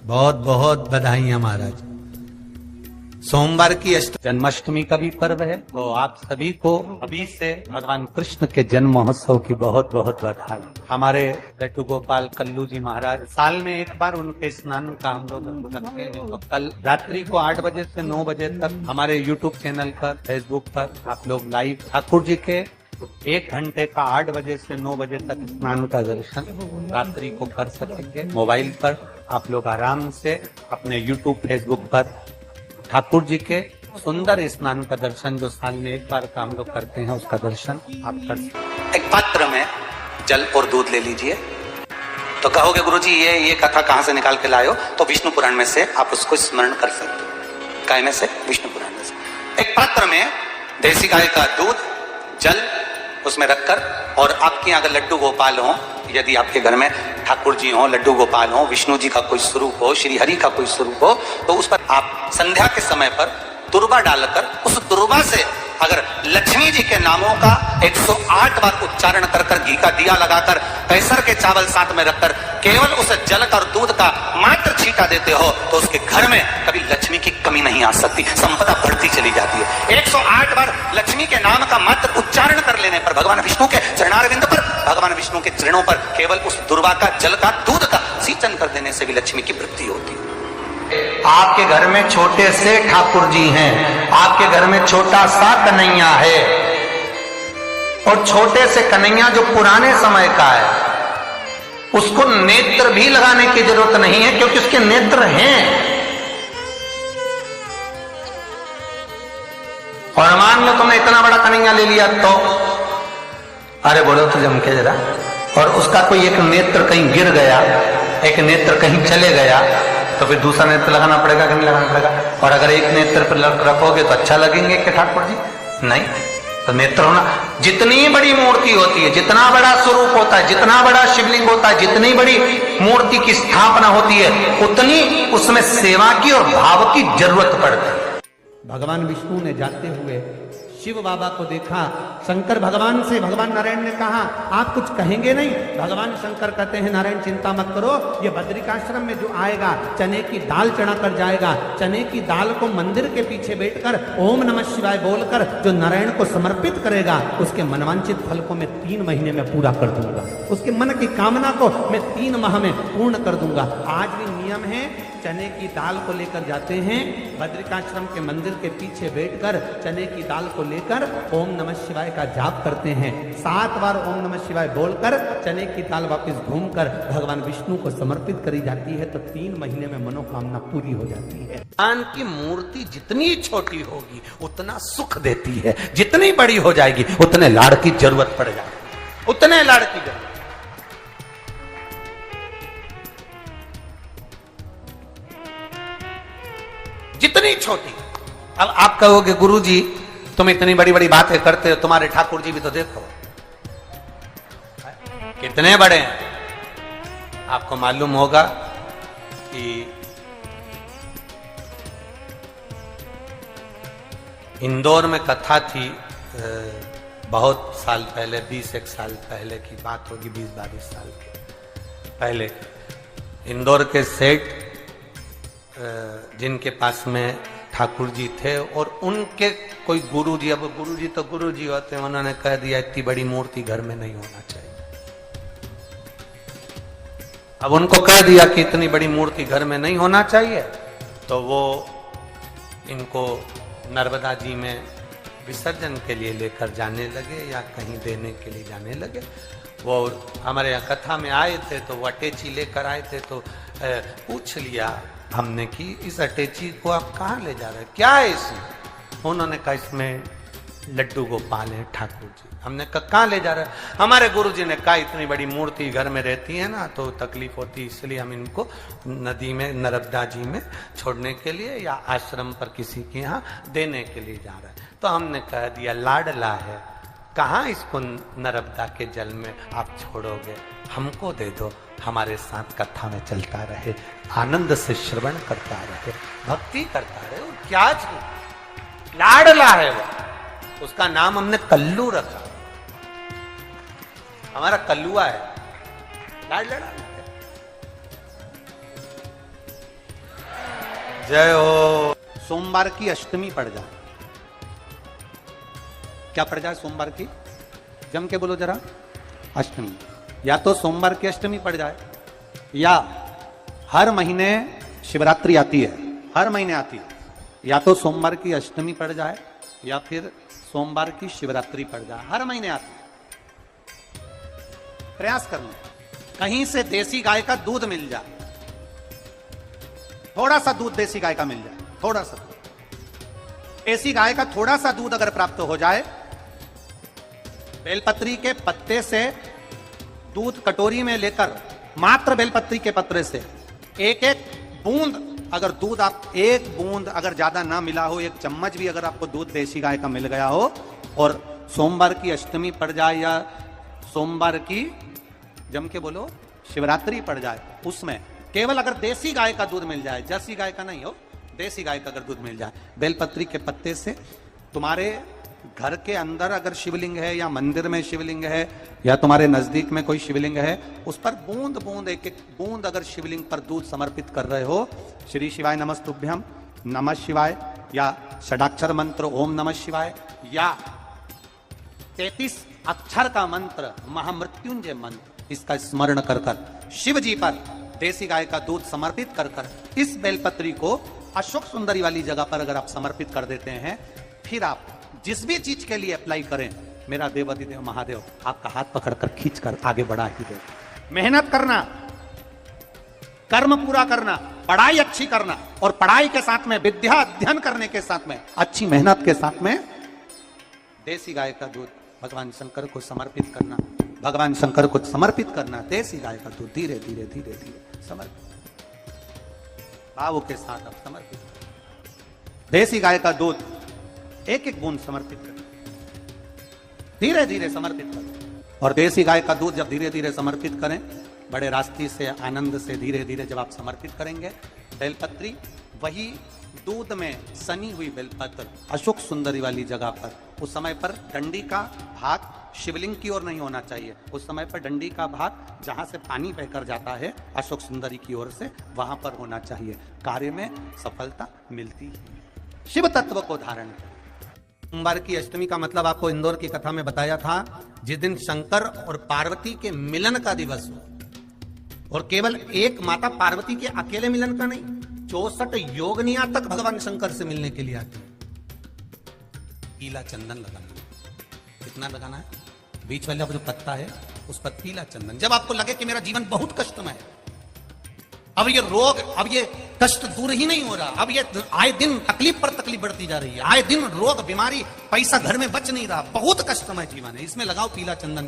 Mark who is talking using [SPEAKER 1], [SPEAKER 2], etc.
[SPEAKER 1] बहुत बहुत बधाइयां महाराज। सोमवार की जन्माष्टमी का भी पर्व है, तो आप सभी को अभी से भगवान कृष्ण के जन्म महोत्सव की बहुत बहुत बधाई। हमारे लड्डू गोपाल कल्लू जी महाराज साल में एक बार उनके स्नान का हम लोग रखते हैं। तो कल रात्रि को 8 बजे से 9 बजे तक हमारे यूट्यूब चैनल पर, फेसबुक पर आप लोग लाइव ठाकुर जी के 1 घंटे का 8 बजे से 9 बजे तक स्नान का दर्शन रात्रि को कर सकेंगे। मोबाइल पर आप लोग आराम से अपने यूट्यूब, फेसबुक पर ठाकुर जी के सुंदर स्नान का दर्शन, जो साल में एक बार का हम लोग करते हैं, उसका दर्शन आप कर सकते।
[SPEAKER 2] एक पात्र में जल और दूध ले लीजिए। तो कहोगे गुरुजी ये कथा कहां से निकाल के लाए हो? तो विष्णु पुराण में से आप उसको स्मरण कर सकते हो। काय में से? विष्णु पुराण में से। एक पात्र में देसी गाय का दूध, जल उसमें रखकर, और आपके यहाँ अगर लड्डू गोपाल हो, यदि आपके घर में ठाकुर जी हो, लड्डू गोपाल हो, विष्णु जी का कोई स्वरूप हो, श्री हरि का कोई स्वरूप हो, तो उस पर आप संध्या के समय पर दुर्वा डालकर, उस दुर्वा से अगर लक्ष्मी जी के नामों का 108 बार उच्चारण कर घी का दिया लगाकर, कैसर के चावल साथ में रखकर केवल उस जल का और दूध का मात्र छींटा देते हो, तो उसके घर में कभी लक्ष्मी की कमी नहीं आ सकती, संपदा बढ़ती चली जाती है। 108 बार लक्ष्मी के नाम का मात्र उच्चारण कर लेने पर भगवान विष्णु के चरणारविंद पर, भगवान विष्णु के चरणों पर केवल उस दुर्वा का, जल का, दूध का सिंचन कर देने से भी लक्ष्मी की वृद्धि होती है।
[SPEAKER 1] आपके घर में छोटे से ठाकुर जी हैं, आपके घर में छोटा सा कन्हैया है, और छोटे से कन्हैया जो पुराने समय का है, उसको नेत्र भी लगाने की जरूरत नहीं है, क्योंकि उसके नेत्र हैं। और मान लो तुमने इतना बड़ा कन्हैया ले लिया, तो अरे बोलो तो जम के जरा, और उसका कोई एक नेत्र कहीं गिर गया, एक नेत्र कहीं चले गया, तो फिर दूसरा नेत्र लगाना पड़ेगा कि नहीं लगाना पड़ेगा? और अगर एक नेत्र पर रखोगे तो अच्छा लगेंगे कि ठाकुर जी? नहीं। तो नेत्र होना, जितनी बड़ी मूर्ति होती है, जितना बड़ा स्वरूप होता है, जितना बड़ा शिवलिंग होता है, जितनी बड़ी मूर्ति की स्थापना होती है, उतनी उसमें सेवा की और भाव की जरूरत पड़ती है। भगवान विष्णु ने जाते हुए शिव बाबा को देखा। शंकर भगवान से, भगवान नारायण ने कहा आप कुछ कहेंगे नहीं? भगवान शंकर कहते हैं नारायण चिंता मत करो, ये बद्रिकाश्रम में जो आएगा चने की दाल चढ़ा कर जाएगा, चने की दाल को मंदिर के पीछे बैठकर ओम नमः शिवाय बोलकर जो नारायण को समर्पित करेगा, उसके मनवांचित फल को मैं 3 महीने में पूरा कर दूंगा, उसके मन की कामना को मैं 3 माह में पूर्ण कर दूंगा। आज भी नियम है, चने की दाल को लेकर जाते हैं, बद्रिकाश्रम के मंदिर के पीछे बैठकर चने की दाल को लेकर ओम नमः शिवाय का जाप करते हैं। 7 बार ओम नमः शिवाय बोलकर चने की दाल वापस घूमकर भगवान विष्णु को समर्पित करी जाती है, तो 3 महीने में मनोकामना पूरी हो जाती है। भगवान की मूर्ति जितनी छोटी होगी उतना सुख देती है, जितनी बड़ी हो जाएगी उतने लाड़ की जरूरत पड़ जाएगी, उतने लाड़ की जरूरत। जितनी छोटी। अब आप कहोगे गुरुजी तुम इतनी बड़ी बड़ी बातें करते हो, तुम्हारे ठाकुर जी भी तो देखो कितने बड़े हैं। आपको मालूम होगा कि इंदौर में कथा थी, बहुत साल पहले, 20-1 साल पहले की बात होगी, 20-22 साल पहले। इंदौर के सेठ जिनके पास में ठाकुर जी थे, और उनके कोई गुरु जी, अब गुरु जी तो गुरु जी होते हैं, उन्होंने कह दिया इतनी बड़ी मूर्ति घर में नहीं होना चाहिए। अब उनको कह दिया कि इतनी बड़ी मूर्ति घर में नहीं होना चाहिए, तो वो इनको नर्मदा जी में विसर्जन के लिए लेकर जाने लगे, या कहीं देने के लिए जाने लगे। वो हमारे यहाँ कथा में आए थे, तो वो अटैची लेकर आए थे, तो पूछ लिया हमने कि इस अटैची को आप कहाँ ले जा रहे हैं, क्या है इसमें? उन्होंने कहा इसमें लड्डू गोपाल है ठाकुर जी। हमने कहा कहाँ ले जा रहे हैं? हमारे गुरुजी ने कहा इतनी बड़ी मूर्ति घर में रहती है ना, तो तकलीफ होती, इसलिए हम इनको नदी में, नर्मदा जी में छोड़ने के लिए या आश्रम पर किसी के यहाँ देने के लिए जा रहे हैं। तो हमने कह दिया लाडला है, कहाँ इसको नर्मदा के जल में आप छोड़ोगे, हमको दे दो, हमारे साथ कथा में चलता रहे, आनंद से श्रवण करता रहे, भक्ति करता रहे। वो क्या लाडला है वो, उसका नाम हमने कल्लू रखा, हमारा कल्लुआ है, लाडला है। जय हो।
[SPEAKER 2] सोमवार की अष्टमी पड़ जाए, क्या पड़ जाए सोमवार की? जम के बोलो जरा, अष्टमी। या तो सोमवार की अष्टमी पड़ जाए, या हर महीने शिवरात्रि आती है, हर महीने आती है, या तो सोमवार की अष्टमी पड़ जाए या फिर सोमवार की शिवरात्रि पड़ जाए, हर महीने आती है। प्रयास करना, कहीं से देसी गाय का दूध मिल जाए, थोड़ा सा दूध देसी गाय का मिल जाए, थोड़ा सा दूध देसी गाय का, थोड़ा सा दूध अगर प्राप्त हो जाए, बेलपत्री के पत्ते से दूध कटोरी में लेकर, मात्र बेलपत्री के पत्ते से एक एक बूंद, अगर दूध आप एक बूंद अगर ज्यादा ना मिला हो, एक चम्मच भी अगर आपको दूध देसी गाय का मिल गया हो, और सोमवार की अष्टमी पड़ जाए या सोमवार की, जम के बोलो, शिवरात्रि पड़ जाए, उसमें केवल अगर देसी गाय का दूध मिल जाए, जर्सी गाय का नहीं हो, देसी गाय का अगर दूध मिल जाए, बेलपत्री के पत्ते से, तुम्हारे घर के अंदर अगर शिवलिंग है या मंदिर में शिवलिंग है या तुम्हारे नजदीक में कोई शिवलिंग है, उस पर बूंद बूंद, एक एक बूंद अगर शिवलिंग पर दूध समर्पित कर रहे हो, श्री शिवाय नमस्तुभ्यम, नमः शिवाय, या षडाक्षर मंत्र ओम नमः शिवाय, या 33 अक्षर का मंत्र महामृत्युंजय मंत्र, इसका स्मरण कर कर शिव जी पर देसी गाय का दूध समर्पित कर कर इस बेलपत्री को अशोक सुंदरी वाली जगह पर अगर आप समर्पित कर देते हैं, फिर आप जिस भी चीज के लिए अप्लाई करें, मेरा देवाधिदेव महादेव आपका हाथ पकड़कर खींचकर आगे बढ़ा ही दे। मेहनत करना, कर्म पूरा करना, पढ़ाई अच्छी करना, और पढ़ाई के साथ में विद्या अध्ययन करने के साथ में अच्छी मेहनत के साथ में देसी गाय का दूध भगवान शंकर को समर्पित करना, भगवान शंकर को समर्पित करना, देसी गाय का दूध धीरे धीरे धीरे धीरे समर्पित, भावों के साथ आप समर्पित करें। देसी गाय का दूध एक एक बूंद समर्पित करें, धीरे धीरे समर्पित करें, और देसी गाय का दूध जब धीरे धीरे समर्पित करें, बड़े रास्ते से, आनंद से धीरे धीरे जब आप समर्पित करेंगे, बेलपत्री वही दूध में सनी हुई बेलपत्र अशोक सुंदरी वाली जगह पर, उस समय पर डंडी का भाग शिवलिंग की ओर नहीं होना चाहिए, उस समय पर डंडी का भाग जहां से पानी बहकर जाता है अशोक सुंदरी की ओर से, वहां पर होना चाहिए। कार्य में सफलता मिलती है। शिव तत्व को धारण करें। सोमवार की अष्टमी का मतलब आपको इंदौर की कथा में बताया था, जिस दिन शंकर और पार्वती के मिलन का दिवस हो, और केवल एक माता पार्वती के अकेले मिलन का नहीं, 64 योगनिया तक भगवान शंकर से मिलने के लिए आते हैं। पीला चंदन लगाना, कितना लगाना है? बीच वाला जो पत्ता है उस पर पीला चंदन। जब आपको लगे कि मेरा जीवन बहुत कष्टमय है, अब ये रोग, अब ये कष्ट दूर ही नहीं हो रहा, अब ये आए दिन तकलीफ पर तकलीफ बढ़ती जा रही है, आए दिन रोग बीमारी, पैसा घर में बच नहीं रहा, बहुत कष्टमय जीवन है, इसमें लगाओ पीला चंदन